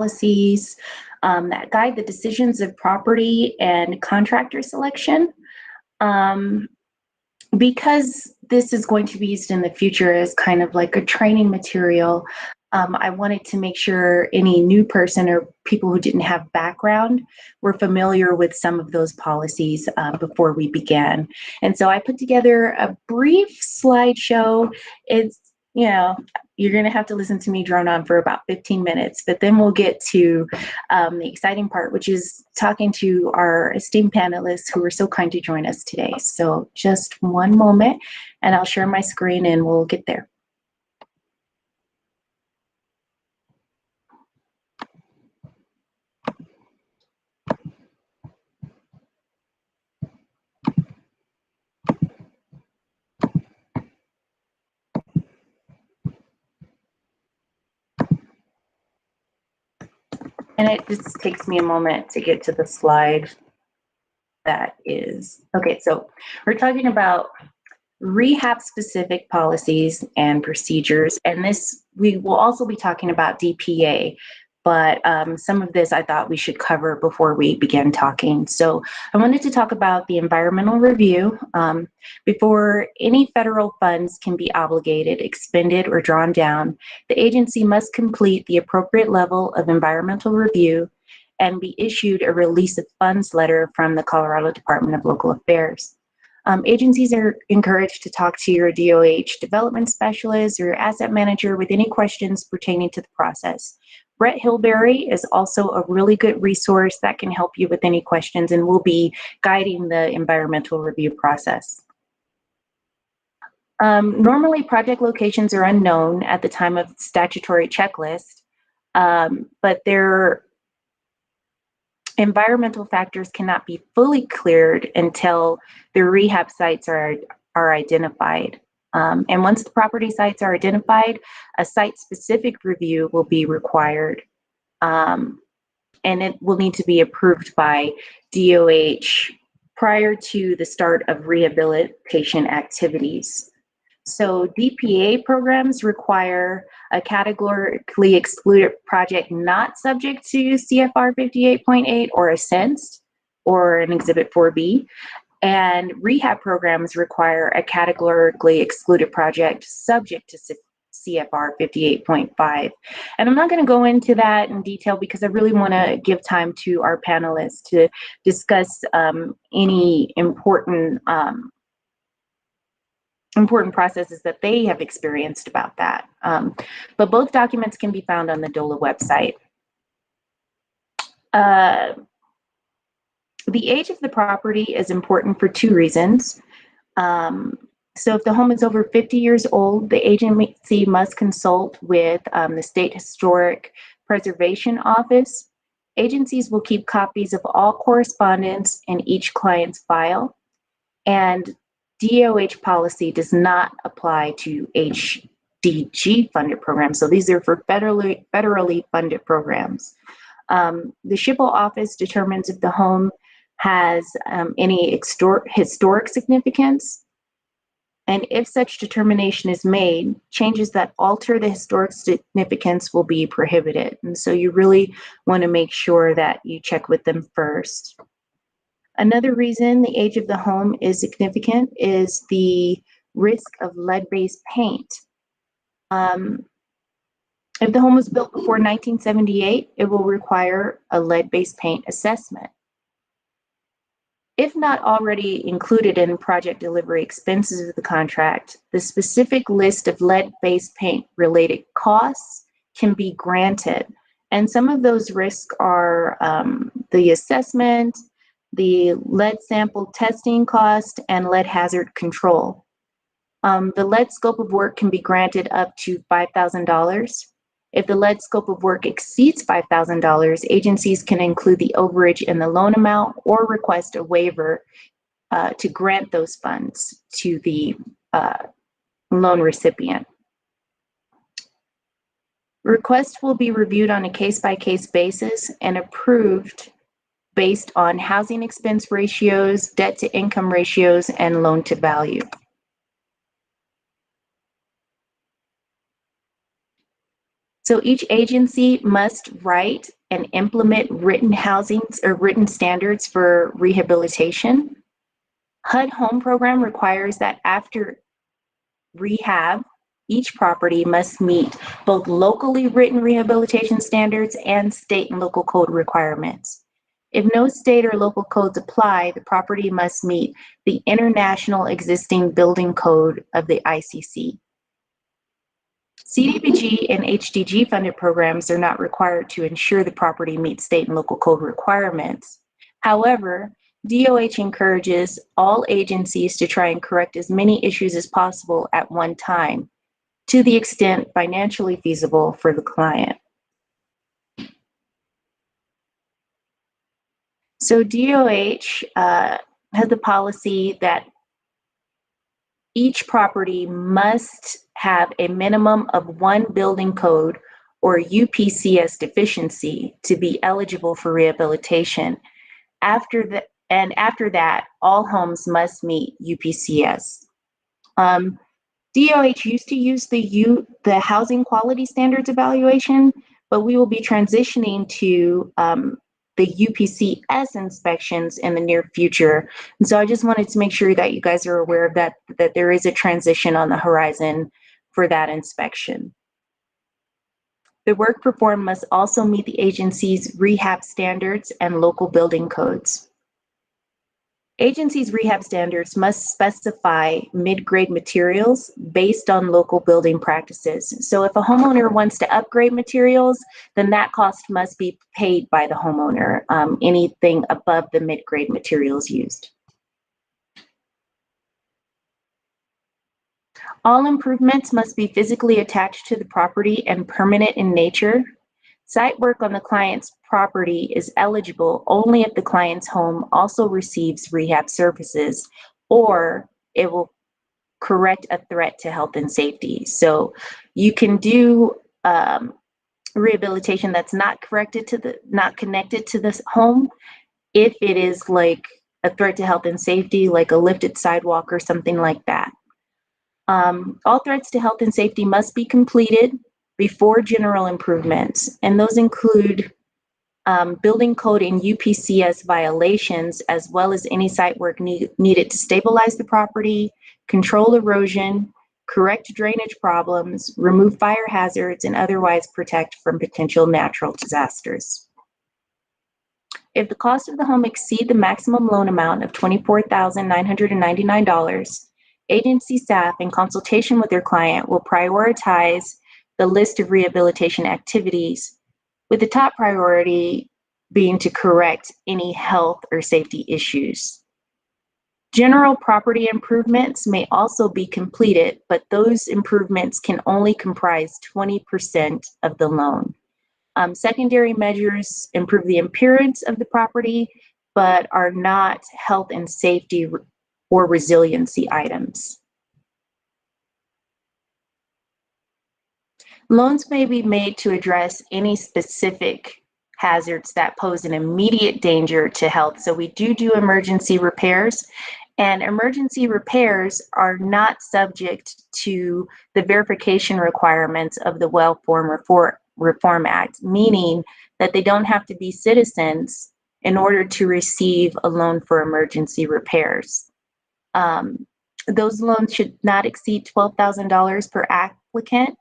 policies that guide the decisions of property and contractor selection. Because this is going to be used in the future as kind of like a training material, I wanted to make sure any new person or people who didn't have background were familiar with some of those policies before we began. And so I put together a brief slideshow. It's, you know, you're going to have to listen to me drone on for about 15 minutes, but then we'll get to the exciting part, which is talking to our esteemed panelists who were so kind to join us today. So just one moment and I'll share my screen and we'll get there. And it just takes me a moment to get to the slide that is, okay, so we're talking about rehab specific policies and procedures. And this, we will also be talking about DPA, but some of this I thought we should cover before we begin talking. So I wanted to talk about the environmental review. Before any federal funds can be obligated, expended, or drawn down, the agency must complete the appropriate level of environmental review and be issued a release of funds letter from the Colorado Department of Local Affairs. Agencies are encouraged to talk to your DOH development specialist or your asset manager with any questions pertaining to the process. Brett Hilberry is also a really good resource that can help you with any questions and will be guiding the environmental review process. Normally, project locations are unknown at the time of statutory checklist, but their environmental factors cannot be fully cleared until the rehab sites are identified. And once the property sites are identified, a site-specific review will be required. And it will need to be approved by DOH prior to the start of rehabilitation activities. So DPA programs require a categorically excluded project not subject to CFR 58.8 or assessed or an Exhibit 4B. And rehab programs require a categorically excluded project subject to CFR 58.5. And I'm not going to go into that in detail because I really want to give time to our panelists to discuss any important processes that they have experienced about that. But both documents can be found on the DOLA website. The age of the property is important for two reasons. So if the home is over 50 years old, the agency must consult with the State Historic Preservation Office. Agencies will keep copies of all correspondence in each client's file, and DOH policy does not apply to HDG funded programs. So these are for federally funded programs. The SHPO office determines if the home has any historic significance. And if such determination is made, changes that alter the historic significance will be prohibited. And so you really want to make sure that you check with them first. Another reason the age of the home is significant is the risk of lead-based paint. If the home was built before 1978, it will require a lead-based paint assessment. If not already included in project delivery expenses of the contract, the specific list of lead-based paint related costs can be granted. And some of those risks are the assessment, the lead sample testing cost, and lead hazard control. The lead scope of work can be granted up to $5,000. If the lead scope of work exceeds $5,000, agencies can include the overage in the loan amount or request a waiver to grant those funds to the loan recipient. Requests will be reviewed on a case-by-case basis and approved based on housing expense ratios, debt-to-income ratios, and loan-to-value. So each agency must write and implement written housings or written standards for rehabilitation. HUD Home Program requires that after rehab, each property must meet both locally written rehabilitation standards and state and local code requirements. If no state or local codes apply, the property must meet the international existing building code of the ICC. CDBG and HDG funded programs are not required to ensure the property meets state and local code requirements. However, DOH encourages all agencies to try and correct as many issues as possible at one time, to the extent financially feasible for the client. So DOH has the policy that each property must have a minimum of one building code or UPCS deficiency to be eligible for rehabilitation. After that, all homes must meet UPCS. DOH used to use the Housing Quality Standards Evaluation, but we will be transitioning to the UPCS inspections in the near future. And so I just wanted to make sure that you guys are aware of that there is a transition on the horizon for that inspection. The work performed must also meet the agency's rehab standards and local building codes. Agencies' rehab standards must specify mid-grade materials based on local building practices. So if a homeowner wants to upgrade materials, then that cost must be paid by the homeowner, anything above the mid-grade materials used. All improvements must be physically attached to the property and permanent in nature. Site work on the client's property is eligible only if the client's home also receives rehab services, or it will correct a threat to health and safety. So you can do rehabilitation that's not connected to the home if it is like a threat to health and safety, like a lifted sidewalk or something like that. All threats to health and safety must be completed before general improvements, and those include building code and UPCS violations, as well as any site work needed to stabilize the property, control erosion, correct drainage problems, remove fire hazards, and otherwise protect from potential natural disasters. If the cost of the home exceed the maximum loan amount of $24,999, agency staff, in consultation with their client, will prioritize the list of rehabilitation activities, with the top priority being to correct any health or safety issues. General property improvements may also be completed, but those improvements can only comprise 20% of the loan. Secondary measures improve the appearance of the property, but are not health and safety or resiliency items. Loans may be made to address any specific hazards that pose an immediate danger to health. So we do emergency repairs, and emergency repairs are not subject to the verification requirements of the Well-Formed Reform Act, meaning that they don't have to be citizens in order to receive a loan for emergency repairs. Those loans should not exceed $12,000 per applicant.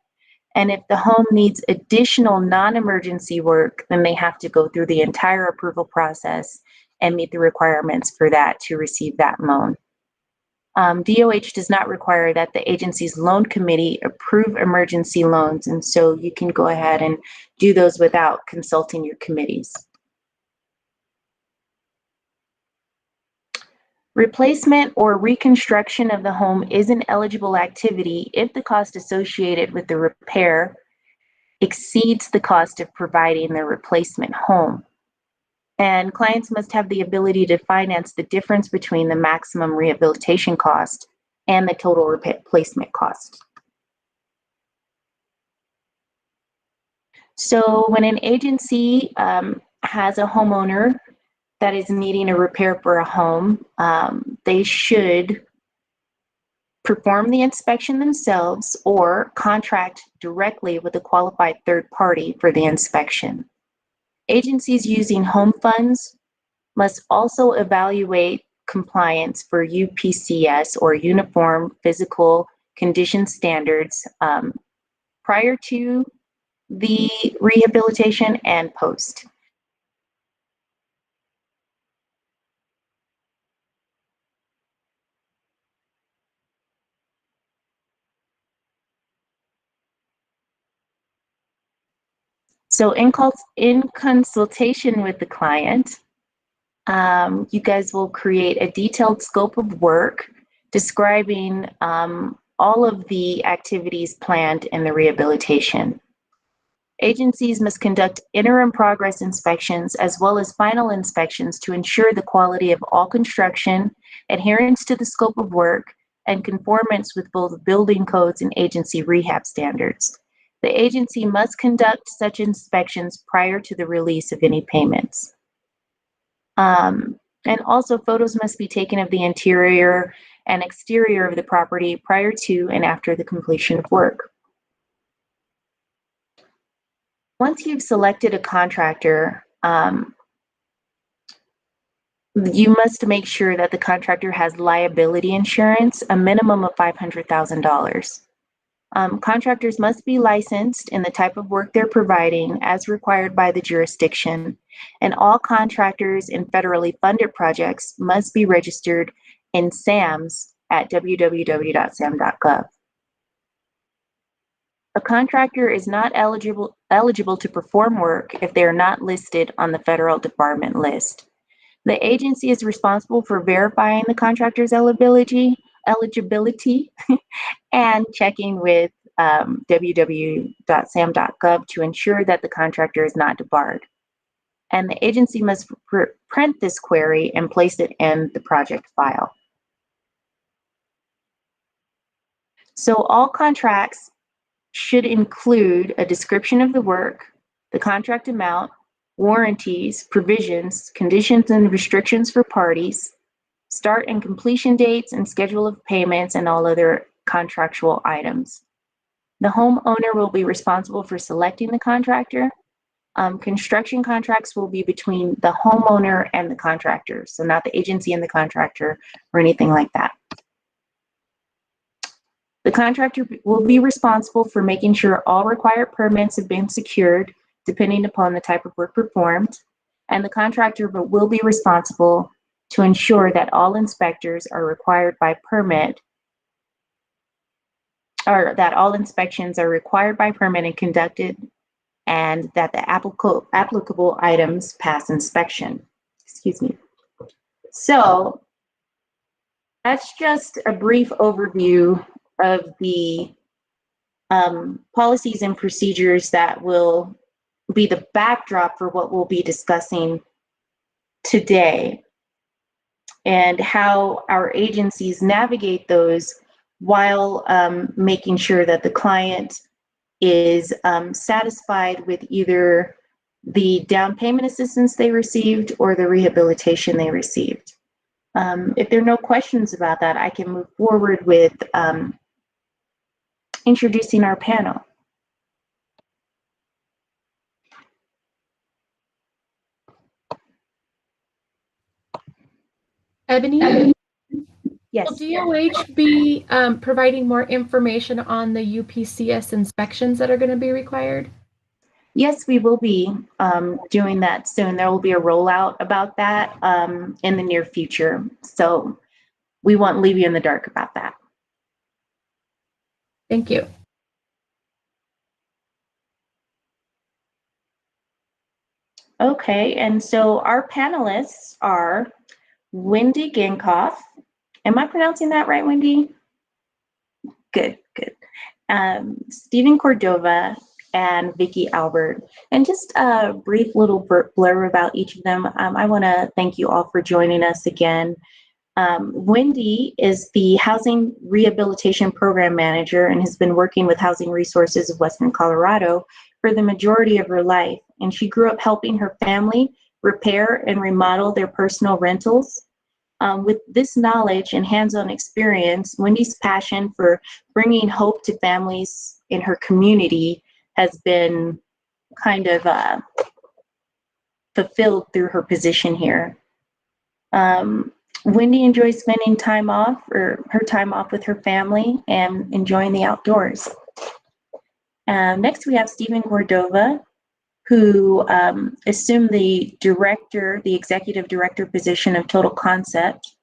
And if the home needs additional non-emergency work, then they have to go through the entire approval process and meet the requirements for that to receive that loan. DOH does not require that the agency's loan committee approve emergency loans, and so you can go ahead and do those without consulting your committees. Replacement or reconstruction of the home is an eligible activity if the cost associated with the repair exceeds the cost of providing the replacement home. And clients must have the ability to finance the difference between the maximum rehabilitation cost and the total replacement cost. So when an agency has a homeowner that is needing a repair for a home, they should perform the inspection themselves or contract directly with a qualified third party for the inspection. Agencies using home funds must also evaluate compliance for UPCS or Uniform Physical Condition Standards prior to the rehabilitation and post. So in consultation with the client, you guys will create a detailed scope of work describing all of the activities planned in the rehabilitation. Agencies must conduct interim progress inspections as well as final inspections to ensure the quality of all construction, adherence to the scope of work, and conformance with both building codes and agency rehab standards. The agency must conduct such inspections prior to the release of any payments. And also photos must be taken of the interior and exterior of the property prior to and after the completion of work. Once you've selected a contractor, you must make sure that the contractor has liability insurance, a minimum of $500,000. Contractors must be licensed in the type of work they're providing as required by the jurisdiction, and all contractors in federally funded projects must be registered in SAMS at www.sam.gov. A contractor is not eligible to perform work if they are not listed on the federal department list. The agency is responsible for verifying the contractor's eligibility and checking with www.sam.gov to ensure that the contractor is not debarred. And the agency must print this query and place it in the project file. So all contracts should include a description of the work, the contract amount, warranties, provisions, conditions and restrictions for parties, start and completion dates and schedule of payments, and all other contractual items. The homeowner will be responsible for selecting the contractor. Construction contracts will be between the homeowner and the contractor, so not the agency and the contractor or anything like that. The contractor will be responsible for making sure all required permits have been secured, depending upon the type of work performed, and the contractor will be responsible to ensure that all inspectors are required by permit, or that all inspections are required by permit and conducted, and that the applicable items pass inspection. Excuse me. So that's just a brief overview of the policies and procedures that will be the backdrop for what we'll be discussing today, and how our agencies navigate those while making sure that the client is satisfied with either the down payment assistance they received or the rehabilitation they received. If there are no questions about that, I can move forward with introducing our panel. Ebony? Yes. Will DOH be providing more information on the UPCS inspections that are going to be required? Yes, we will be doing that soon. There will be a rollout about that in the near future. So we won't leave you in the dark about that. Thank you. Okay, and so our panelists are Wendy Genkoff. Am I pronouncing that right, Wendy? Good, good. Stephen Cordova and Vicki Albert. And just a brief little blurb about each of them. I want to thank you all for joining us again. Wendy is the Housing Rehabilitation Program Manager and has been working with Housing Resources of Western Colorado for the majority of her life. And she grew up helping her family repair and remodel their personal rentals. With this knowledge and hands-on experience, Wendy's passion for bringing hope to families in her community has been kind of fulfilled through her position here. Wendy enjoys spending time off, or her time off, with her family and enjoying the outdoors. Next, we have Stephen Cordova, who assumed the executive director position of Total Concept,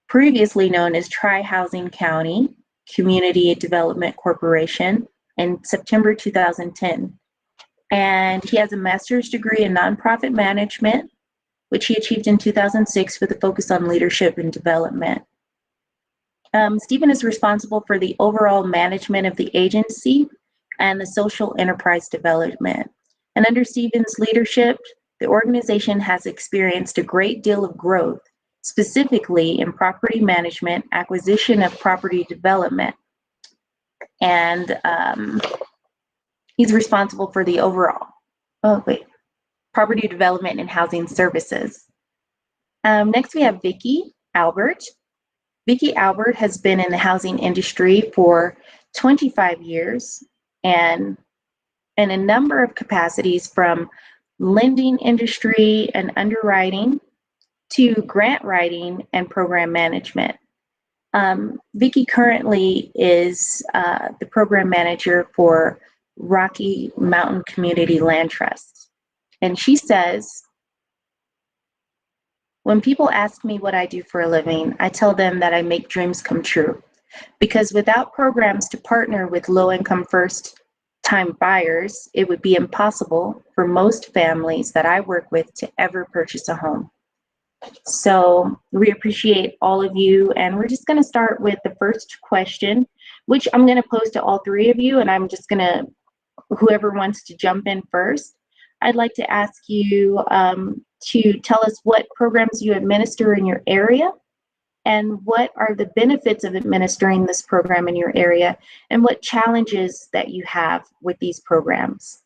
previously known as Tri-Housing County Community Development Corporation, in September 2010. And he has a master's degree in nonprofit management, which he achieved in 2006 with a focus on leadership and development. Stephen is responsible for the overall management of the agency and the social enterprise development. And under Stephen's leadership, the organization has experienced a great deal of growth, specifically in property management, acquisition of property development, and he's responsible for the overall, property development and housing services. Next, we have Vicki Albert. Vicki Albert has been in the housing industry for 25 years and in a number of capacities, from lending industry and underwriting to grant writing and program management. Vicki currently is the program manager for Rocky Mountain Community Land Trust. And she says, "When people ask me what I do for a living, I tell them that I make dreams come true. Because without programs to partner with low-income first-time buyers, it would be impossible for most families that I work with to ever purchase a home." So we appreciate all of you, and we're just going to start with the first question, which I'm going to pose to all three of you, and I'm just going to, whoever wants to jump in first, I'd like to ask you to tell us what programs you administer in your area, and what are the benefits of administering this program in your area, and what challenges that you have with these programs.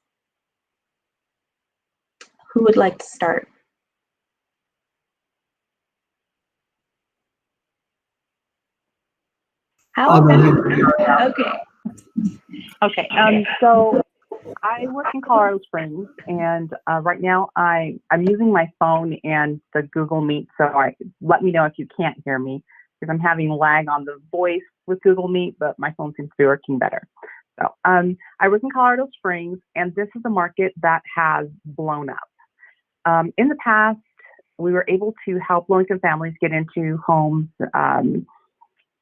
Who would like to start? Okay. Okay. So I work in Colorado Springs, and right now I'm using my phone and the Google Meet. So let me know if you can't hear me, because I'm having lag on the voice with Google Meet, but my phone seems to be working better. So I work in Colorado Springs, and this is a market that has blown up. In the past, we were able to help low-income families get into homes.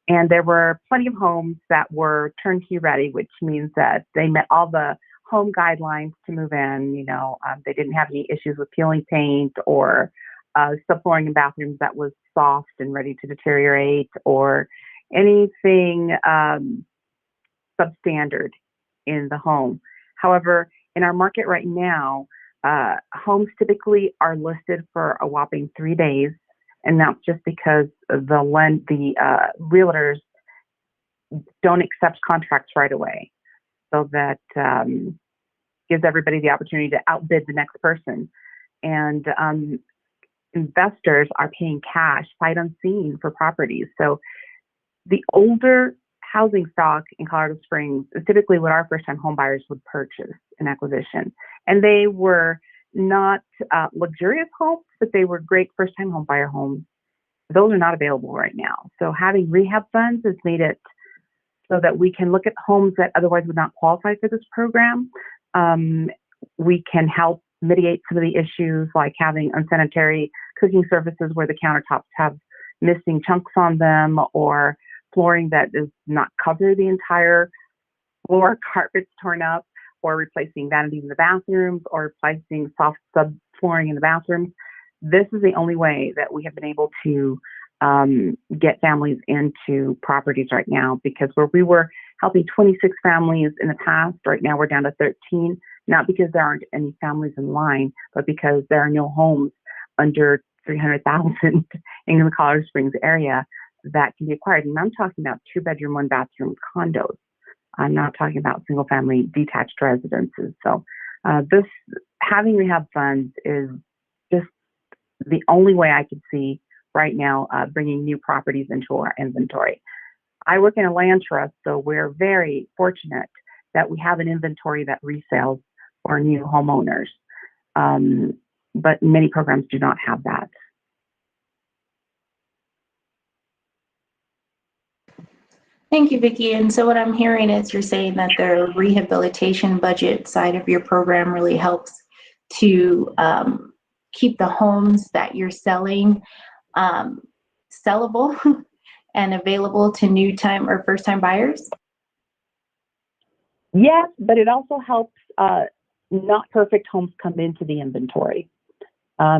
And there were plenty of homes that were turnkey ready, which means that they met all the home guidelines to move in. They didn't have any issues with peeling paint or subflooring in bathrooms that was soft and ready to deteriorate, or anything substandard in the home. However, in our market right now, homes typically are listed for a whopping 3 days. And that's just because the realtors don't accept contracts right away. So that gives everybody the opportunity to outbid the next person. And investors are paying cash sight unseen for properties. So the older housing stock in Colorado Springs is typically what our first-time home buyers would purchase in acquisition. And they were not luxurious homes, but they were great first-time home buyer homes. Those are not available right now. So having rehab funds has made it so that we can look at homes that otherwise would not qualify for this program. We can help mitigate some of the issues, like having unsanitary cooking surfaces where the countertops have missing chunks on them, or flooring that does not cover the entire floor, carpets torn up, or replacing vanities in the bathrooms, or replacing soft subflooring in the bathrooms. This is the only way that we have been able to get families into properties right now, because where we were helping 26 families in the past, right now we're down to 13, not because there aren't any families in line, but because there are no homes under $300,000 in the Colorado Springs area that can be acquired. And I'm talking about 2-bedroom, 1-bathroom condos. I'm not talking about single-family detached residences. So this having rehab funds is just the only way I could see right now bringing new properties into our inventory. I work in a land trust, so we're very fortunate that we have an inventory that resells for new homeowners. But many programs do not have that. Thank you, Vicki. And so what I'm hearing is you're saying that the rehabilitation budget side of your program really helps to keep the homes that you're selling sellable and available to new time or first time buyers? Yes, but it also helps not perfect homes come into the inventory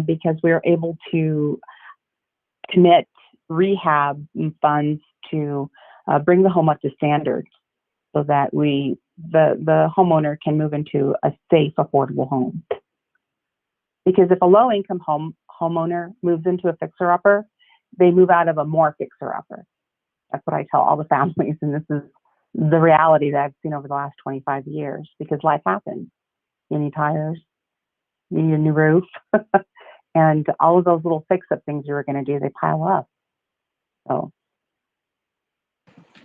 because we're able to commit rehab funds to bring the home up to standards so that the homeowner can move into a safe, affordable home. Because if a low-income homeowner moves into a fixer-upper, they move out of a more fixer-upper. That's what I tell all the families, and this is the reality that I've seen over the last 25 years, because life happens. You need tires, you need a new roof, and all of those little fix-up things you were going to do, they pile up. So.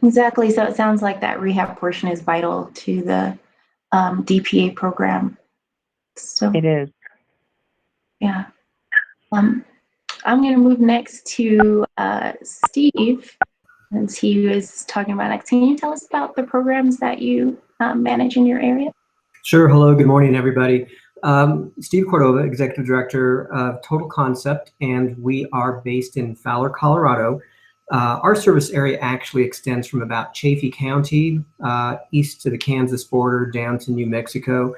Exactly. So it sounds like that rehab portion is vital to the DPA program. So It is. Yeah. I'm going to move next to Steve, since he was talking about next. Can you tell us about the programs that you manage in your area? Sure. Hello. Good morning, everybody. Steve Cordova, Executive Director of Total Concept, and we are based in Fowler, Colorado. Our service area actually extends from about Chaffee County, east to the Kansas border, down to New Mexico.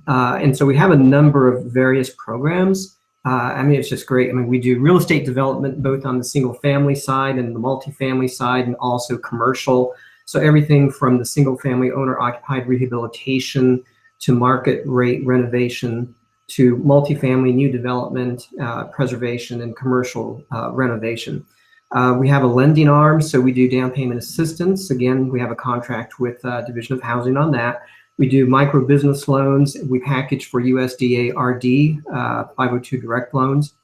And so we have a number of various programs. I mean, it's just great. I mean, we do real estate development, both on the single family side and the multifamily side, and also commercial. So everything from the single family owner occupied rehabilitation to market rate renovation to multifamily new development, preservation, and commercial renovation. We have a lending arm, so we do down payment assistance. Again, we have a contract with Division of Housing on that. We do micro business loans. We package for USDA RD, 502 direct loans.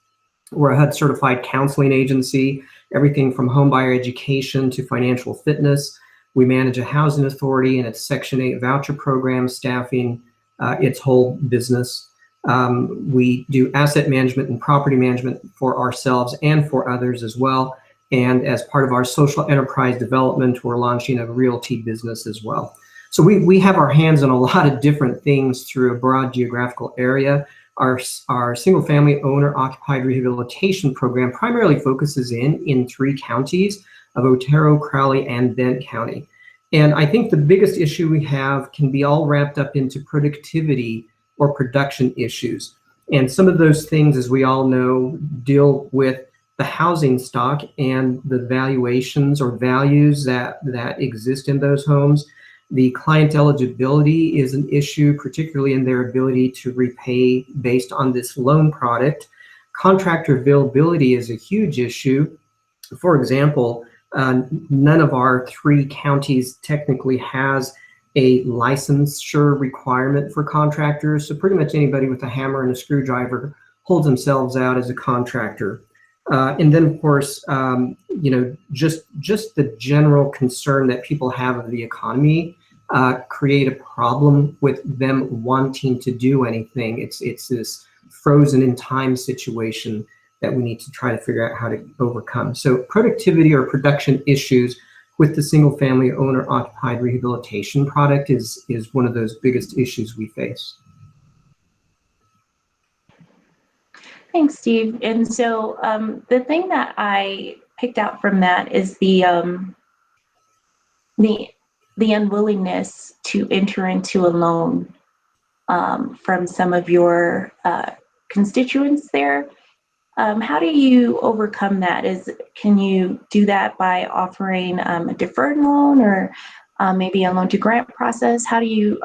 We're a HUD certified counseling agency, everything from home buyer education to financial fitness. We manage a housing authority and its Section 8 voucher program, staffing its whole business. We do asset management and property management for ourselves and for others as well. And as part of our social enterprise development, we're launching a realty business as well. So we have our hands on a lot of different things through a broad geographical area. Our single family owner occupied rehabilitation program primarily focuses in 3 counties of Otero, Crowley, and Bent County. And I think the biggest issue we have can be all wrapped up into productivity or production issues. And some of those things, as we all know, deal with the housing stock and the valuations or values that exist in those homes. The client eligibility is an issue, particularly in their ability to repay based on this loan product. Contractor availability is a huge issue. For example, none of our 3 counties technically has a licensure requirement for contractors. So pretty much anybody with a hammer and a screwdriver holds themselves out as a contractor. And then, of course, you know, just the general concern that people have of the economy create a problem with them wanting to do anything. It's this frozen in time situation that we need to try to figure out how to overcome. So productivity or production issues with the single family owner occupied rehabilitation product is one of those biggest issues we face. Thanks, Steve. And so the thing that I picked out from that is the unwillingness to enter into a loan from some of your constituents there. How do you overcome that? Can you do that by offering a deferred loan or maybe a loan to grant process? How do you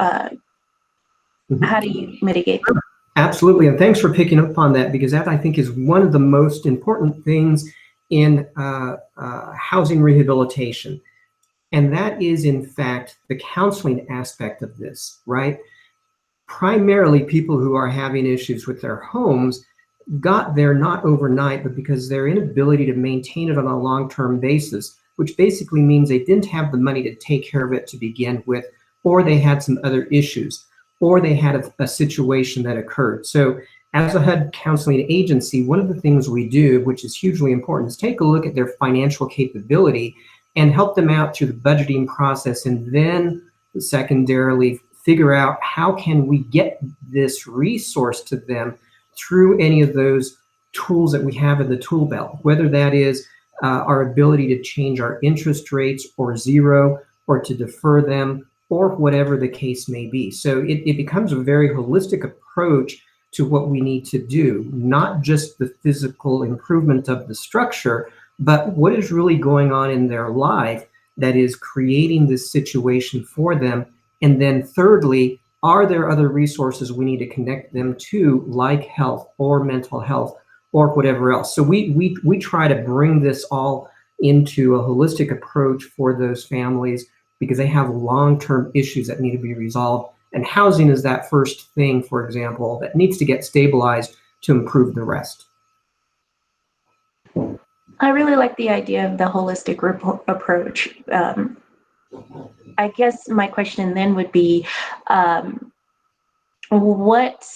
mitigate that? Absolutely, and thanks for picking up on that, because that I think is one of the most important things in housing rehabilitation. And that is, in fact, the counseling aspect of this, right? Primarily people who are having issues with their homes, got there not overnight, but because their inability to maintain it on a long-term basis, which basically means they didn't have the money to take care of it to begin with, or they had some other issues, or they had a situation that occurred. So as a HUD counseling agency, one of the things we do, which is hugely important, is take a look at their financial capability and help them out through the budgeting process, and then secondarily figure out how can we get this resource to them through any of those tools that we have in the tool belt, whether that is our ability to change our interest rates or zero, or to defer them, or whatever the case may be. So it becomes a very holistic approach to what we need to do, not just the physical improvement of the structure, but what is really going on in their life that is creating this situation for them. And then thirdly, are there other resources we need to connect them to, like health or mental health or whatever else? So we try to bring this all into a holistic approach for those families, because they have long-term issues that need to be resolved. And housing is that first thing, for example, that needs to get stabilized to improve the rest. I really like the idea of the holistic approach. I guess my question then would be, what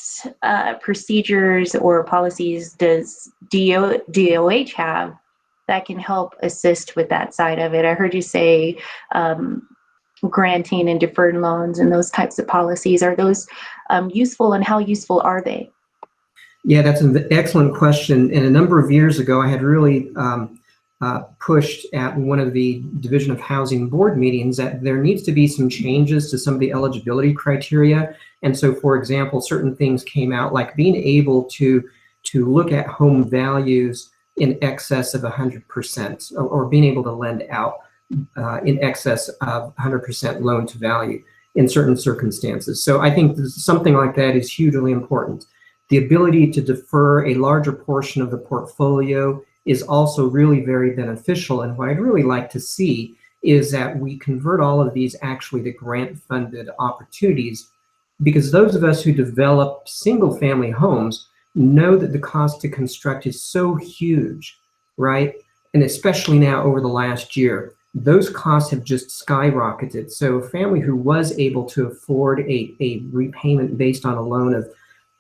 procedures or policies does DOH have that can help assist with that side of it? I heard you say granting and deferred loans and those types of policies. Are those useful, and how useful are they? Yeah, that's an excellent question. And a number of years ago, I had really pushed at one of the Division of Housing board meetings that there needs to be some changes to some of the eligibility criteria. And so, for example, certain things came out, like being able to look at home values in excess of 100%, or being able to lend out in excess of 100% loan to value in certain circumstances. So I think something like that is hugely important. The ability to defer a larger portion of the portfolio is also really very beneficial. And what I'd really like to see is that we convert all of these actually to grant-funded opportunities, because those of us who develop single-family homes know that the cost to construct is so huge, right? And especially now over the last year, those costs have just skyrocketed. So a family who was able to afford a repayment based on a loan of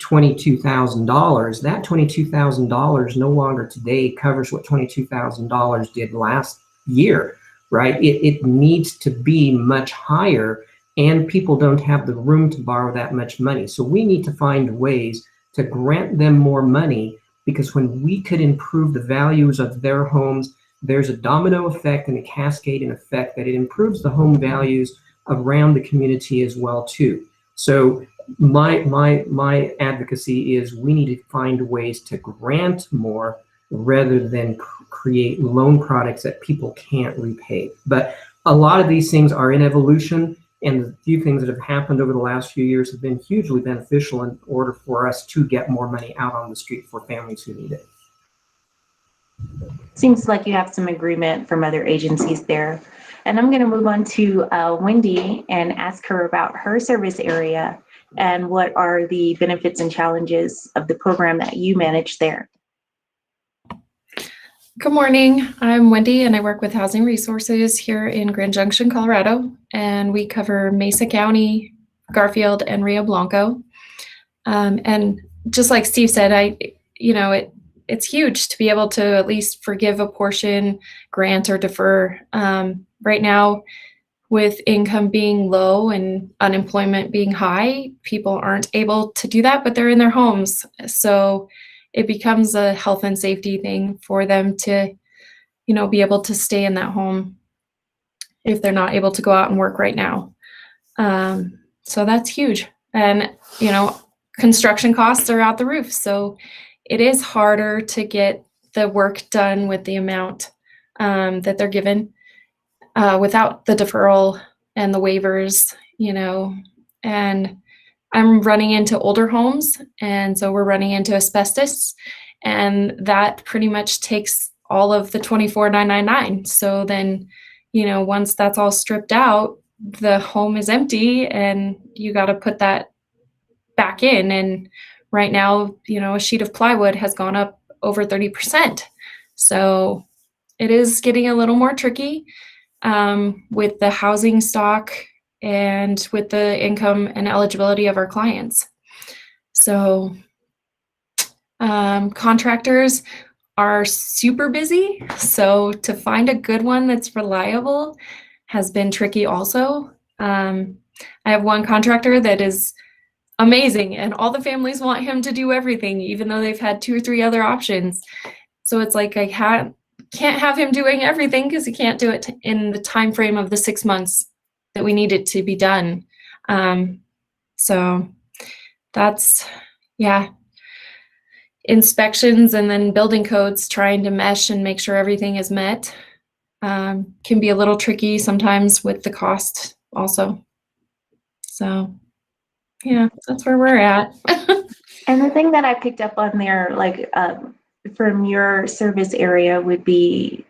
$22,000, that $22,000 no longer today covers what $22,000 did last year, right? It needs to be much higher, and people don't have the room to borrow that much money. So we need to find ways to grant them more money, because when we could improve the values of their homes, there's a domino effect and a cascading effect that it improves the home values around the community as well too. So my advocacy is we need to find ways to grant more rather than create loan products that people can't repay. But a lot of these things are in evolution, and the few things that have happened over the last few years have been hugely beneficial in order for us to get more money out on the street for families who need it. Seems like you have some agreement from other agencies there. And I'm going to move on to Wendy and ask her about her service area and what are the benefits and challenges of the program that you manage there. Good morning. I'm Wendy, and I work with Housing Resources here in Grand Junction, Colorado, and we cover Mesa County, Garfield, and Rio Blanco. And just like Steve said, it's huge to be able to at least forgive a portion, grant, or defer. Right now, with income being low and unemployment being high, people aren't able to do that, but they're in their homes. So it becomes a health and safety thing for them to, be able to stay in that home if they're not able to go out and work right now. So that's huge. And, construction costs are out the roof. So it is harder to get the work done with the amount that they're given without the deferral and the waivers, and I'm running into older homes, and so we're running into asbestos, and that pretty much takes all of the $24,999. So then, once that's all stripped out, the home is empty, and you got to put that back in. And right now, a sheet of plywood has gone up over 30%. So it is getting a little more tricky with the housing stock and with the income and eligibility of our clients. So contractors are super busy. So to find a good one that's reliable has been tricky also. I have one contractor that is amazing and all the families want him to do everything, even though they've had 2 or 3 other options. So it's like I can't have him doing everything because he can't do it in the time frame of the 6 months that we need it to be done. So that's, yeah, inspections and then building codes, trying to mesh and make sure everything is met can be a little tricky sometimes with the cost also. So yeah, that's where we're at. And the thing that I picked up on there, like from your service area, would be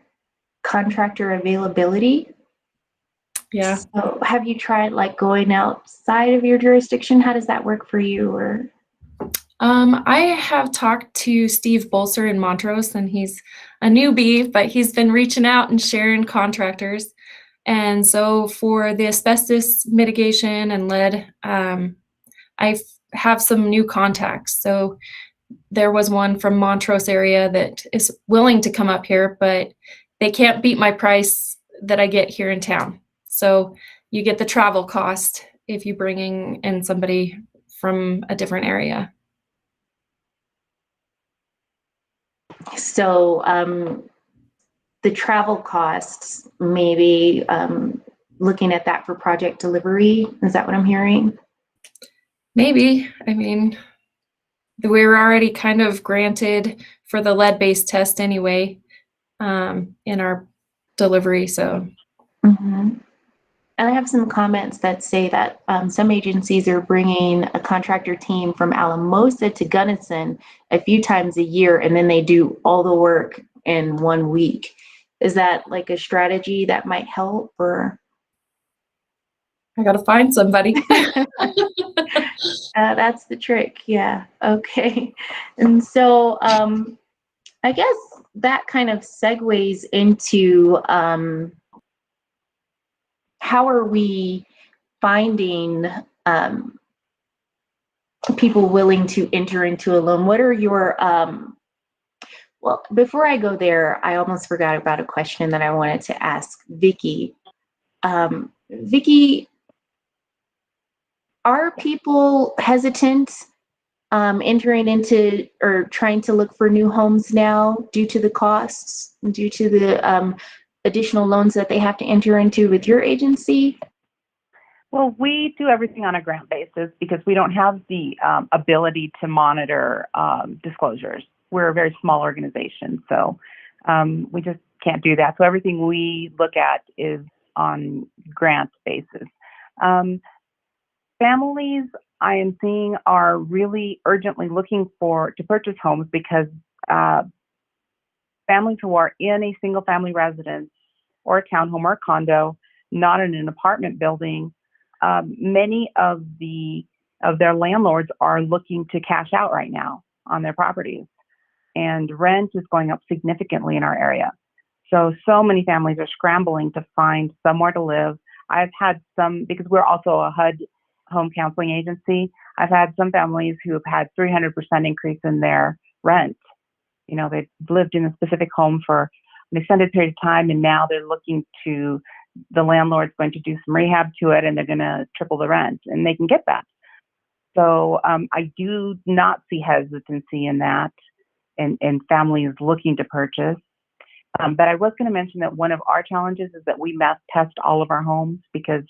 contractor availability. Yeah. So have you tried like going outside of your jurisdiction? How does that work for you? Or I have talked to Steve Bolser in Montrose, and he's a newbie, but he's been reaching out and sharing contractors. And so for the asbestos mitigation and lead, I have some new contacts. So there was one from Montrose area that is willing to come up here, but they can't beat my price that I get here in town. So you get the travel cost if you're bringing in somebody from a different area. so the travel costs, maybe looking at that for project delivery. Is that what I'm hearing? Maybe. I mean, we were already kind of granted for the lead-based test anyway in our delivery. So. Mm-hmm. And I have some comments that say that some agencies are bringing a contractor team from Alamosa to Gunnison a few times a year, and then they do all the work in 1 week. Is that like a strategy that might help, or? I got to find somebody. That's the trick. Yeah. Okay. And so I guess that kind of segues into how are we finding people willing to enter into a loan? What are your, well, before I go there, I almost forgot about a question that I wanted to ask Vicki. Vicki, are people hesitant entering into or trying to look for new homes now due to the costs, due to the additional loans that they have to enter into with your agency? Well, we do everything on a grant basis because we don't have the ability to monitor disclosures. We're a very small organization, so we just can't do that. So everything we look at is on grant basis. Families I am seeing are really urgently looking to purchase homes because families who are in a single family residence or a townhome or a condo, not in an apartment building, many of their landlords are looking to cash out right now on their properties, and rent is going up significantly in our area. So many families are scrambling to find somewhere to live. I've had some, because we're also a HUD home counseling agency, I've had some families who have had 300% increase in their rent. You know, they've lived in a specific home for an extended period of time, and now they're looking to, the landlord's going to do some rehab to it, and they're going to triple the rent, and they can get that. So I do not see hesitancy in that, and families looking to purchase. But I was going to mention that one of our challenges is that we mass test all of our homes because,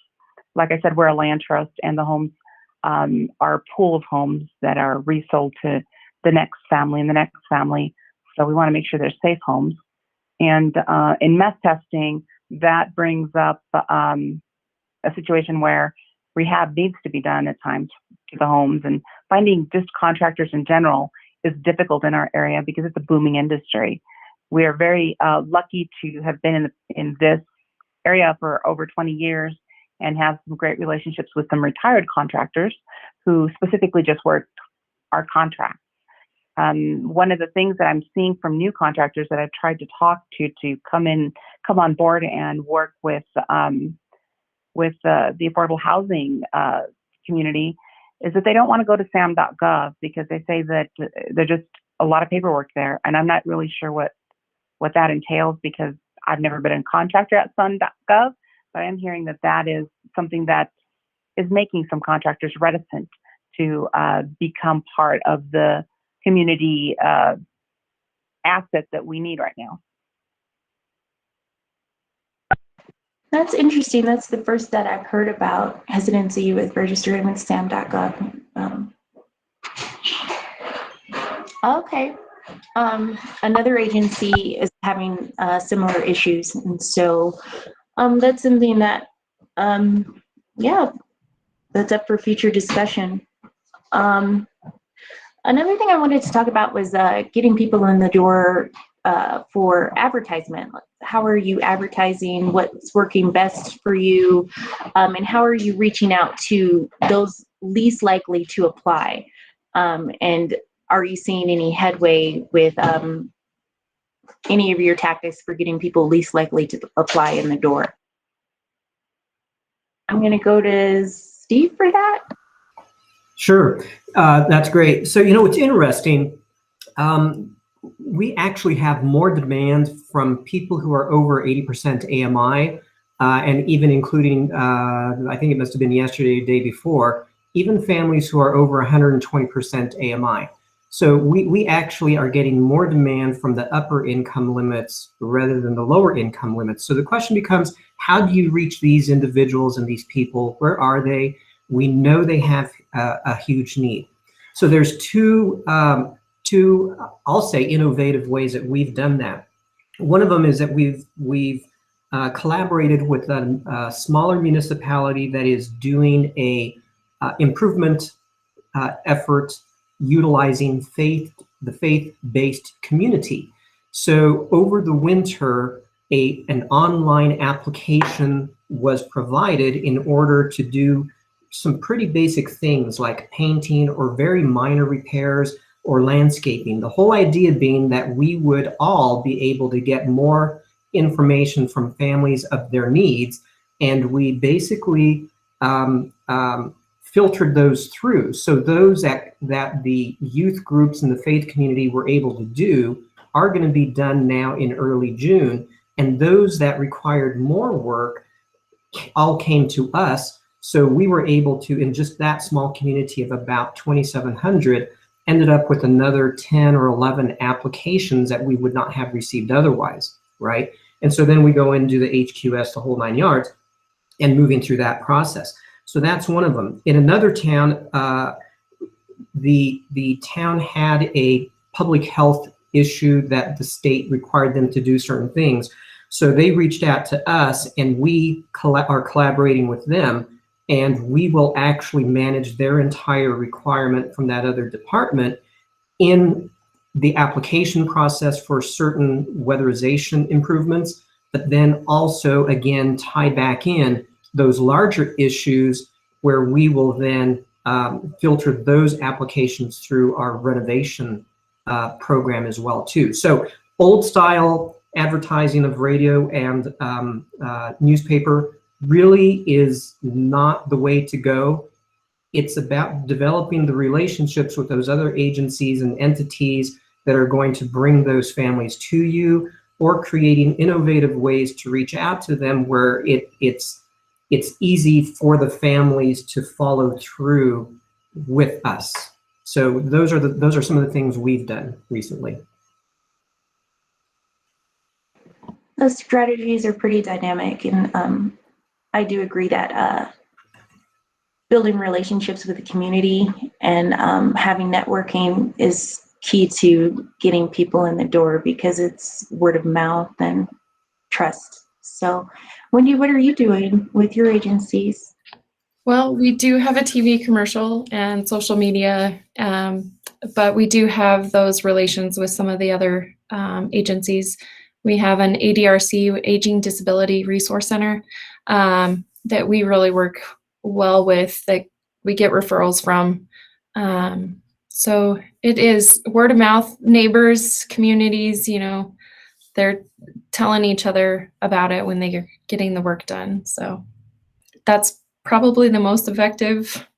like I said, we're a land trust, and the homes are a pool of homes that are resold to the next family and the next family. So we want to make sure they're safe homes. And in meth testing, that brings up a situation where rehab needs to be done at times to the homes, and finding just contractors in general is difficult in our area because it's a booming industry. We are very lucky to have been in this area for over 20 years and have some great relationships with some retired contractors who specifically just work our contracts. One of the things that I'm seeing from new contractors that I've tried to talk to come on board and work with the affordable housing community is that they don't want to go to sam.gov because they say that there's just a lot of paperwork there, and I'm not really sure what that entails because I've never been a contractor at sam.gov, but I'm hearing that is something that is making some contractors reticent to become part of the community asset that we need right now. That's interesting. That's the first that I've heard about hesitancy with registering with sam.gov. Okay. Another agency is having similar issues, and so that's something that, yeah, that's up for future discussion. Another thing I wanted to talk about was getting people in the door for advertisement. How are you advertising? What's working best for you? And how are you reaching out to those least likely to apply? And are you seeing any headway with any of your tactics for getting people least likely to apply in the door? I'm going to go to Steve for that. Sure, that's great. So, you know, it's interesting. We actually have more demand from people who are over 80% AMI, and even including, I think it must have been yesterday, the day before, even families who are over 120% AMI. So we actually are getting more demand from the upper income limits rather than the lower income limits. So the question becomes, how do you reach these individuals and these people? Where are they? We know they have a huge need. So there's two, I'll say, innovative ways that we've done that. One of them is that we've collaborated with a smaller municipality that is doing a improvement effort utilizing the faith-based community. So over the winter, an online application was provided in order to do some pretty basic things like painting or very minor repairs or landscaping. The whole idea being that we would all be able to get more information from families of their needs, and we basically filtered those through. So those that the youth groups and the faith community were able to do are going to be done now in early June, and those that required more work all came to us. So we were able to, in just that small community of about 2,700, ended up with another 10 or 11 applications that we would not have received otherwise, right? And so then we go and do the HQS, the whole 9 yards, and moving through that process. So that's one of them. In another town, the town had a public health issue that the state required them to do certain things. So they reached out to us, and we are collaborating with them, and we will actually manage their entire requirement from that other department in the application process for certain weatherization improvements, but then also, again, tie back in those larger issues where we will then filter those applications through our renovation program as well too. So old style advertising of radio and newspaper really is not the way to go. It's about developing the relationships with those other agencies and entities that are going to bring those families to you, or creating innovative ways to reach out to them where it's easy for the families to follow through with us. So those are some of the things we've done recently. Those strategies are pretty dynamic, and I do agree that building relationships with the community and having networking is key to getting people in the door, because it's word of mouth and trust. So Wendy, what are you doing with your agencies? Well, we do have a TV commercial and social media, but we do have those relations with some of the other agencies. We have an ADRC, Aging Disability Resource Center, that we really work well with, that we get referrals from. So it is word of mouth, neighbors, communities, they're telling each other about it when they're getting the work done. So that's probably the most effective.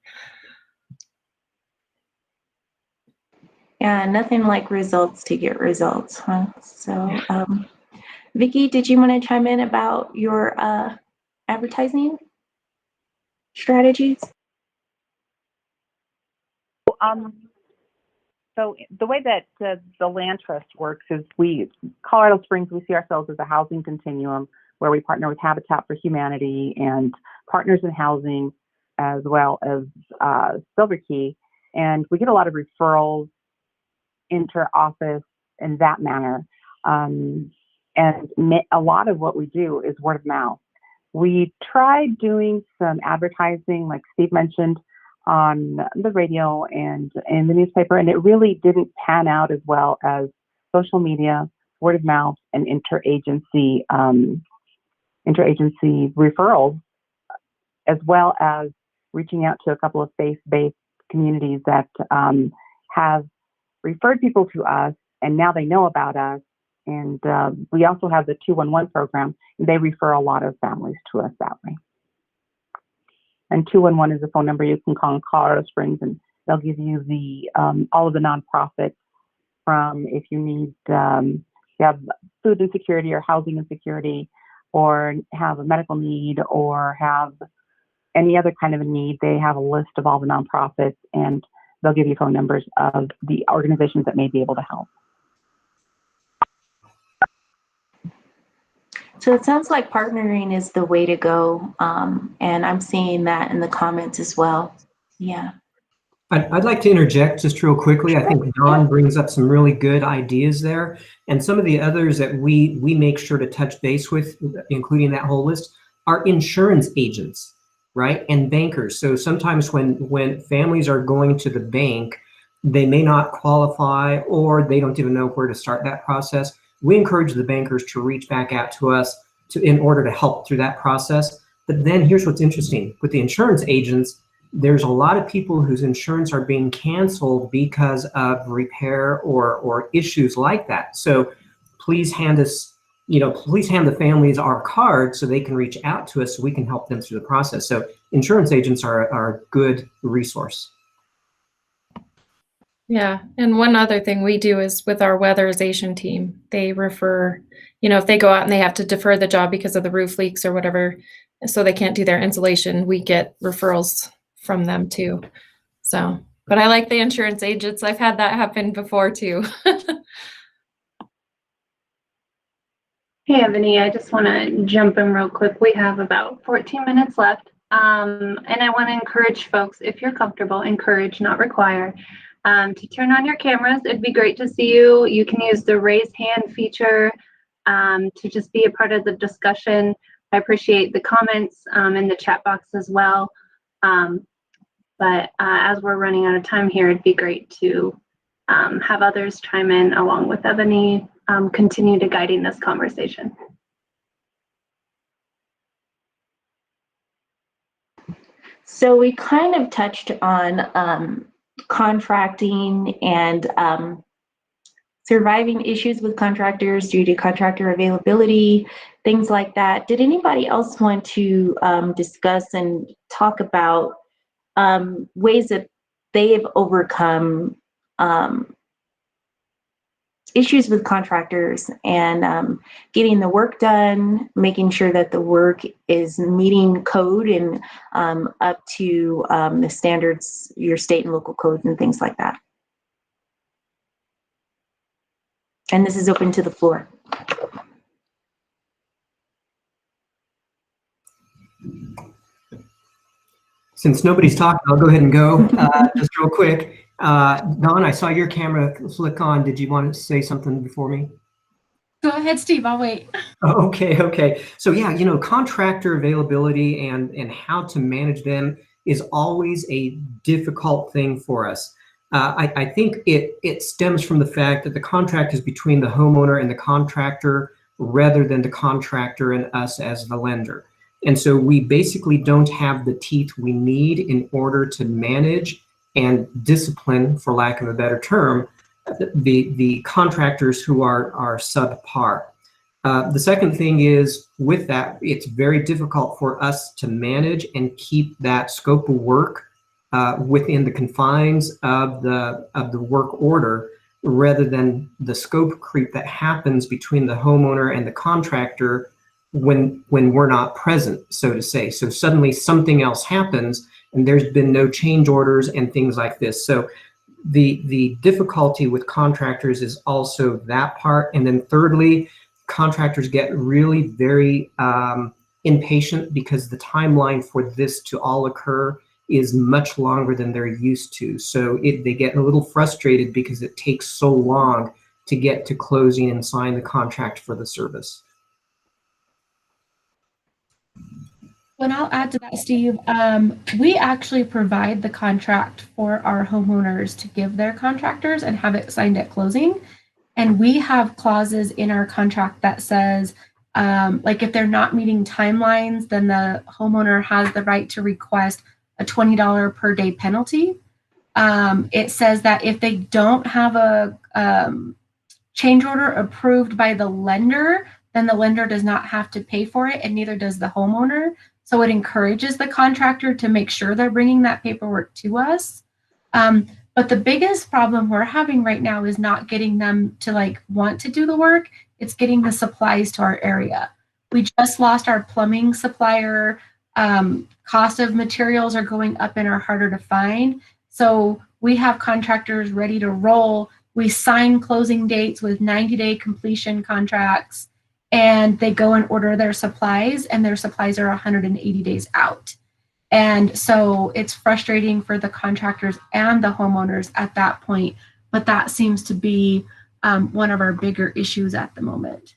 Yeah, nothing like results to get results, huh? So, Vicki, did you want to chime in about your advertising strategies? So the way that the Land Trust works is Colorado Springs, we see ourselves as a housing continuum where we partner with Habitat for Humanity and Partners in Housing, as well as Silver Key. And we get a lot of referrals inter-office in that manner. And a lot of what we do is word of mouth. We tried doing some advertising, like Steve mentioned, on the radio and in the newspaper, and it really didn't pan out as well as social media, word of mouth, and interagency referrals, as well as reaching out to a couple of faith-based communities that have referred people to us, and now they know about us. And we also have the 211 program, and they refer a lot of families to us that way. And 211 is a phone number you can call in Colorado Springs, and they'll give you the all of the nonprofits from if you need you have food insecurity or housing insecurity, or have a medical need, or have any other kind of a need. They have a list of all the nonprofits, and they'll give you phone numbers of the organizations that may be able to help. So it sounds like partnering is the way to go, and I'm seeing that in the comments as well. Yeah. I'd like to interject just real quickly. I think Dawn brings up some really good ideas there, and some of the others that we make sure to touch base with, including that whole list, are insurance agents, right, and bankers. So sometimes when families are going to the bank, they may not qualify, or they don't even know where to start that process. We encourage the bankers to reach back out to us in order to help through that process. But then here's what's interesting. With the insurance agents, there's a lot of people whose insurance are being canceled because of repair or issues like that. So please hand us, please hand the families our card so they can reach out to us so we can help them through the process. So insurance agents are a good resource. Yeah, and one other thing we do is with our weatherization team, they refer, if they go out and they have to defer the job because of the roof leaks or whatever, so they can't do their insulation, we get referrals from them too. So, but I like the insurance agents. I've had that happen before too. Hey, Ebony, I just want to jump in real quick. We have about 14 minutes left. And I want to encourage folks, if you're comfortable, encourage, not require, to turn on your cameras. It'd be great to see you. You can use the raise hand feature to just be a part of the discussion. I appreciate the comments in the chat box as well. But as we're running out of time here, it'd be great to have others chime in along with Ebony, continue to guiding this conversation. So we kind of touched on contracting and surviving issues with contractors due to contractor availability, things like that. Did anybody else want to discuss and talk about ways that they have overcome issues with contractors and getting the work done, making sure that the work is meeting code and up to the standards, your state and local codes and things like that? And this is open to the floor. Since nobody's talking, I'll go ahead and go just real quick. Dawn, I saw your camera flick on. Did you want to say something before me? Go ahead, Steve. I'll wait. Okay. So yeah, contractor availability and how to manage them is always a difficult thing for us. I think it stems from the fact that the contract is between the homeowner and the contractor rather than the contractor and us as the lender. And so we basically don't have the teeth we need in order to manage and discipline, for lack of a better term, the contractors who are subpar. The second thing is, with that, it's very difficult for us to manage and keep that scope of work within the confines of the work order, rather than the scope creep that happens between the homeowner and the contractor when we're not present, so to say. So suddenly something else happens and there's been no change orders and things like this. So the difficulty with contractors is also that part. And then thirdly, contractors get really very impatient because the timeline for this to all occur is much longer than they're used to. So they get a little frustrated because it takes so long to get to closing and sign the contract for the service. And I'll add to that, Steve. We actually provide the contract for our homeowners to give their contractors and have it signed at closing. And we have clauses in our contract that says, like if they're not meeting timelines, then the homeowner has the right to request a $20 per day penalty. It says that if they don't have a change order approved by the lender, then the lender does not have to pay for it, and neither does the homeowner. So it encourages the contractor to make sure they're bringing that paperwork to us. But the biggest problem we're having right now is not getting them to want to do the work. It's getting the supplies to our area. We just lost our plumbing supplier. Cost of materials are going up and are harder to find. So we have contractors ready to roll. We sign closing dates with 90-day completion contracts, and they go and order their supplies, and their supplies are 180 days out. And so it's frustrating for the contractors and the homeowners at that point, but that seems to be one of our bigger issues at the moment.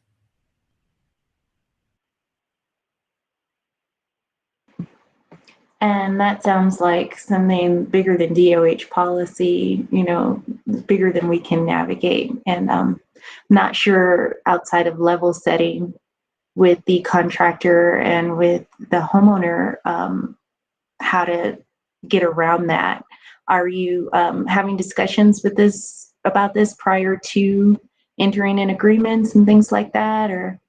And that sounds like something bigger than DOH policy, bigger than we can navigate. And not sure outside of level setting with the contractor and with the homeowner, how to get around that. Are you having discussions about this prior to entering in agreements and things like that? Or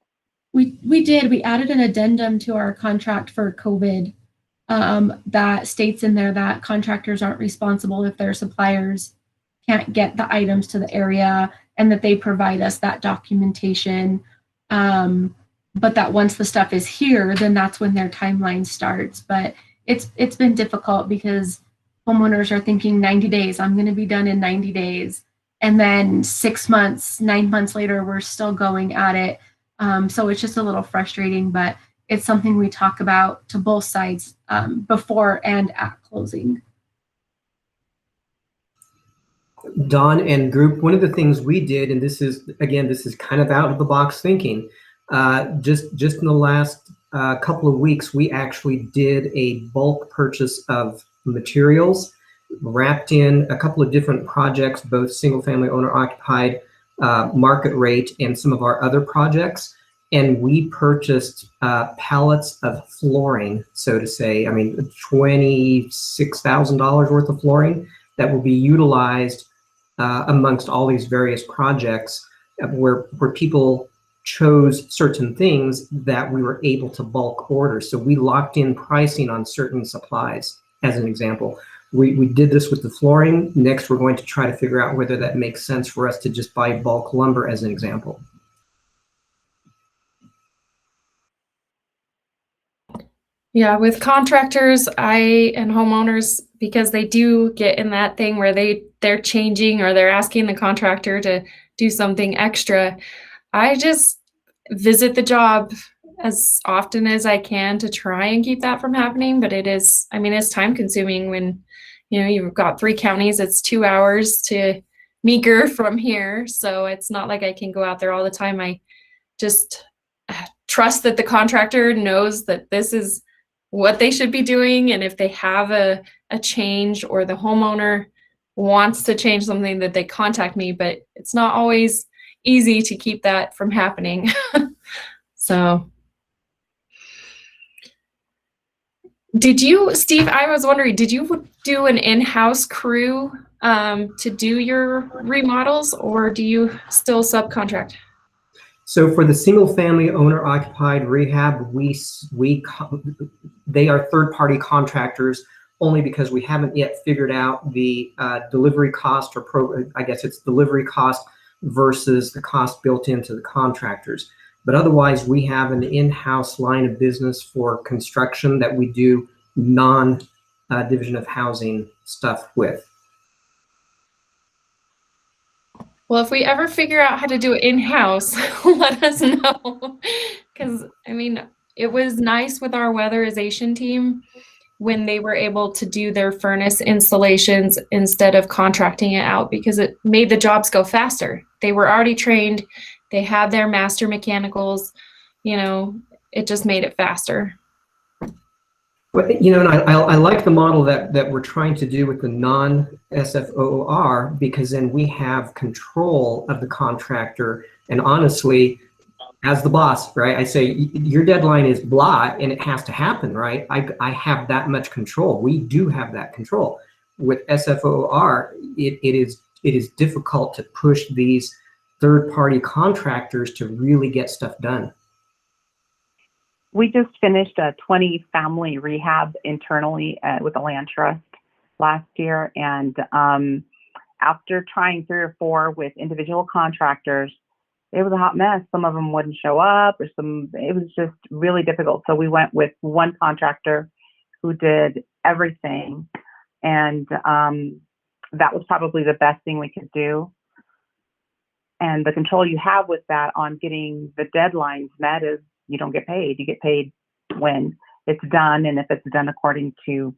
we did. We added an addendum to our contract for COVID that states in there that contractors aren't responsible if their suppliers can't get the items to the area, and that they provide us that documentation. But that once the stuff is here, then that's when their timeline starts. But it's been difficult because homeowners are thinking 90 days, I'm going to be done in 90 days. And then 6 months, 9 months later, we're still going at it. So it's just a little frustrating, but it's something we talk about to both sides before and at closing. Don and group, one of the things we did, and this is kind of out of the box thinking, just in the last couple of weeks, we actually did a bulk purchase of materials, wrapped in a couple of different projects, both single family owner occupied, market rate, and some of our other projects. And we purchased pallets of flooring, so to say, $26,000 worth of flooring that will be utilized amongst all these various projects where people chose certain things that we were able to bulk order. So we locked in pricing on certain supplies, as an example. We did this with the flooring. Next, we're going to try to figure out whether that makes sense for us to just buy bulk lumber, as an example. Yeah, with contractors, and homeowners, because they do get in that thing where they're changing or they're asking the contractor to do something extra, I just visit the job as often as I can to try and keep that from happening. But it's time consuming when, you've got 3 counties, it's 2 hours to Meeker from here. So it's not like I can go out there all the time. I just trust that the contractor knows that this is what they should be doing. And if they have a change, or the homeowner wants to change something, that they contact me, but it's not always easy to keep that from happening. So Did you, Steve, I was wondering, did you do an in-house crew to do your remodels, or do you still subcontract? So for the single family owner occupied rehab, they are third-party contractors only because we haven't yet figured out the delivery cost, or I guess it's delivery cost versus the cost built into the contractors. But otherwise, we have an in-house line of business for construction that we do non-division of housing stuff with. Well, if we ever figure out how to do it in-house, let us know. Because, I mean, it was nice with our weatherization team when they were able to do their furnace installations instead of contracting it out, because it made the jobs go faster. They were already trained. They had their master mechanicals. You know, it just made it faster. But, you know, and I like the model that we're trying to do with the non-SFOOR, because then we have control of the contractor. And honestly, as the boss, right, I say your deadline is blah and it has to happen, right? I have that much control. We do have that control. With SFOOR, it is difficult to push these third-party contractors to really get stuff done. We just finished a 20 family rehab internally with the land trust last year. And after trying 3 or 4 with individual contractors, it was a hot mess. Some of them wouldn't show up, or it was just really difficult. So we went with one contractor who did everything. And that was probably the best thing we could do. And the control you have with that on getting the deadlines met is you don't get paid. You get paid when it's done, and if it's done according to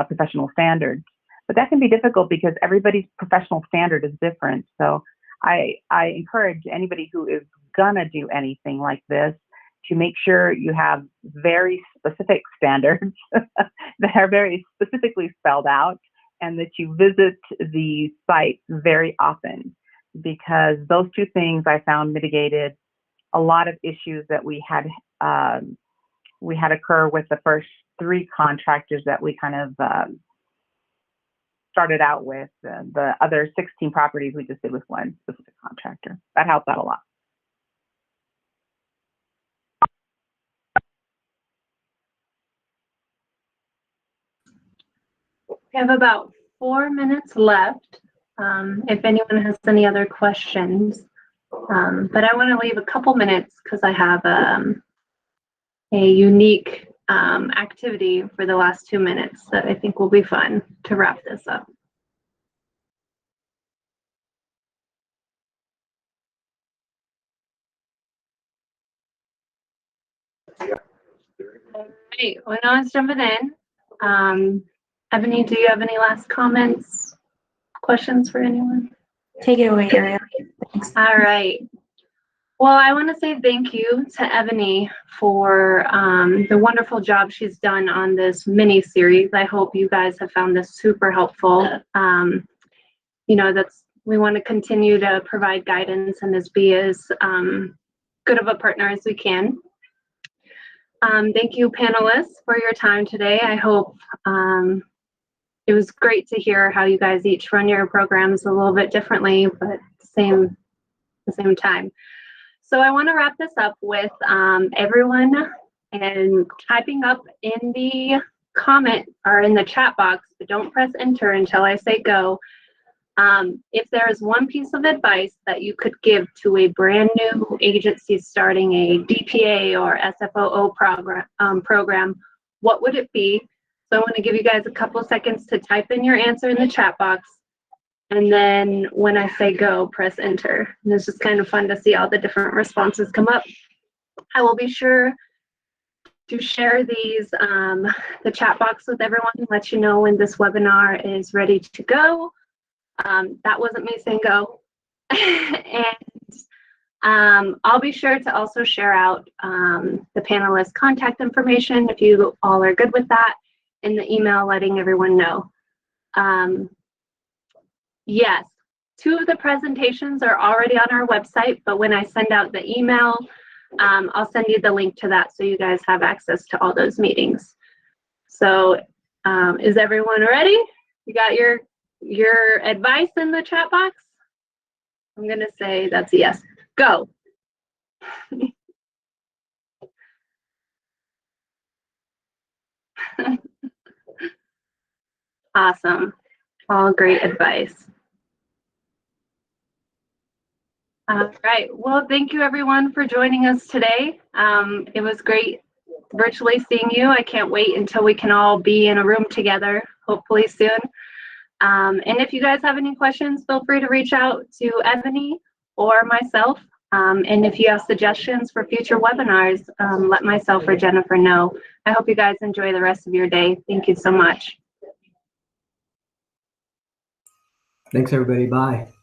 professional standards. But that can be difficult because everybody's professional standard is different. So I encourage anybody who is gonna do anything like this to make sure you have very specific standards that are very specifically spelled out, and that you visit the site very often, because those 2 things I found mitigated a lot of issues that we had occur with the first 3 contractors that we kind of started out with. The other 16 properties we just did with one specific contractor. That helped out a lot. We have about 4 minutes left. If anyone has any other questions. But I want to leave a couple minutes because I have a unique activity for the last 2 minutes that I think will be fun to wrap this up. All right, when I was jumping in, Ebony, do you have any last comments, questions for anyone? Take it away, Ariel. All right. Well, I want to say thank you to Ebony for the wonderful job she's done on this mini series. I hope you guys have found this super helpful. You know, we want to continue to provide guidance and as be as good of a partner as we can. Thank you, panelists, for your time today. I hope it was great to hear how you guys each run your programs a little bit differently, but at the same time. So I want to wrap this up with everyone and typing up in the comment or in the chat box, but don't press enter until I say go. If there is one piece of advice that you could give to a brand new agency starting a DPA or SFOO program, what would it be? So I want to give you guys a couple seconds to type in your answer in the chat box. And then when I say go, press enter. And it's just kind of fun to see all the different responses come up. I will be sure to share these, the chat box with everyone and let you know when this webinar is ready to go. That wasn't me saying go. And I'll be sure to also share out the panelists' contact information if you all are good with that in the email letting everyone know. Yes, 2 of the presentations are already on our website, but when I send out the email, I'll send you the link to that so you guys have access to all those meetings. So is everyone ready? You got your advice in the chat box? I'm gonna say that's a yes. Go. Awesome. All great advice. All right. Well, thank you everyone for joining us today. It was great virtually seeing you. I can't wait until we can all be in a room together, hopefully soon. And if you guys have any questions, feel free to reach out to Ebony or myself. And if you have suggestions for future webinars, let myself or Jennifer know. I hope you guys enjoy the rest of your day. Thank you so much. Thanks, everybody. Bye.